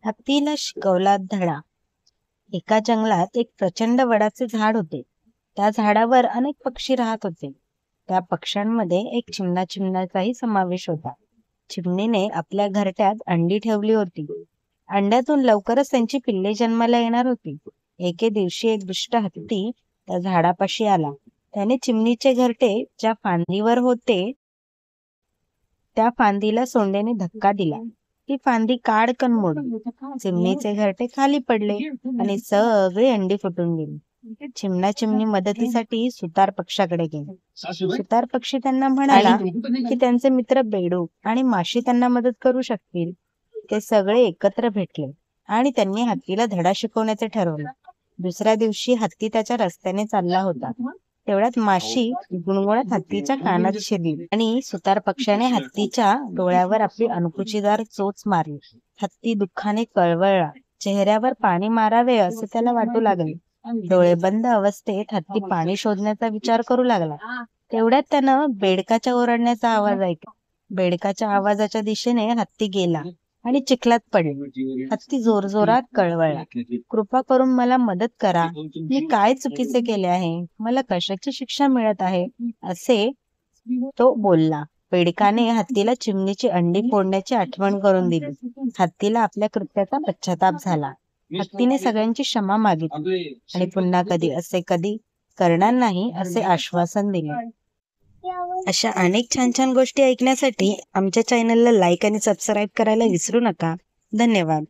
हत्तीला शिकवला धडा. एका जंगलात एक प्रचंड वडाचे झाड होते. त्या झाडावर अनेक पक्षी राहत होते. त्या पक्ष्यांमध्ये एक चिमणाचाही समावेश होता. चिमणीने आपल्या घरट्यात अंडी ठेवली होती. अंड्यातून लवकरच त्यांची पिल्ले जन्माला येणार होती. एके दिवशी एक दुष्ट हत्ती त्या झाडापाशी आला. त्याने चिमणीचे घरटे ज्या फांदीवर होते त्या फांदीला सोंडेने धक्का दिला. ती फांदी काडकन मोडली. चिमणीचे घरटे खाली पडले आणि सगळी अंडी फुटून गेली. चिमणी मदतीसाठी सुतार पक्षाकडे गेले. सुतार पक्षी त्यांना म्हणाला की त्यांचे मित्र बेडूक आणि माशी त्यांना मदत करू शकतील. ते सगळे एकत्र भेटले आणि त्यांनी हत्तीला धडा शिकवण्याचे ठरवले. दुसऱ्या दिवशी हत्ती त्याच्या रस्त्याने चालला होता. तेवढ्यात माशी गुणगुणत हत्तीच्या कानात शिरली आणि सुतार पक्षाने हत्तीच्या डोळ्यावर आपली अणकुचीदार चोच मारली. हत्ती दुःखाने कळवळला. चेहऱ्यावर पाणी मारावे असे त्याला वाटू लागले. डोळे बंद अवस्थेत हत्ती पाणी शोधण्याचा विचार करू लागला. तेवढ्यात त्यानं बेडकाच्या ओरडण्याचा आवाज ऐकला. बेडकाच्या आवाजाच्या दिशेने हत्ती गेला आणि चिखलात पडले. हत्ती जोरजोरात कळवळला, कृपा करून मला मदत करा. मी काय चुकीचे केले आहे? मला कशाची शिक्षा मिळत आहे? असे तो बोलला. बेडकाने हत्तीला चिमणीची अंडी फोडण्याची आठवण करून दिली. हत्तीला आपल्या कृत्याचा पश्चाताप झाला. हत्तीने सगळ्यांची क्षमा मागितली आणि पुन्हा कधी करणार नाही असे आश्वासन दिले. अशा अनेक छान छान गोष्टी ऐकण्यासाठी आमच्या चॅनलला लाईक आणि सबस्क्राईब करायला विसरू नका. धन्यवाद.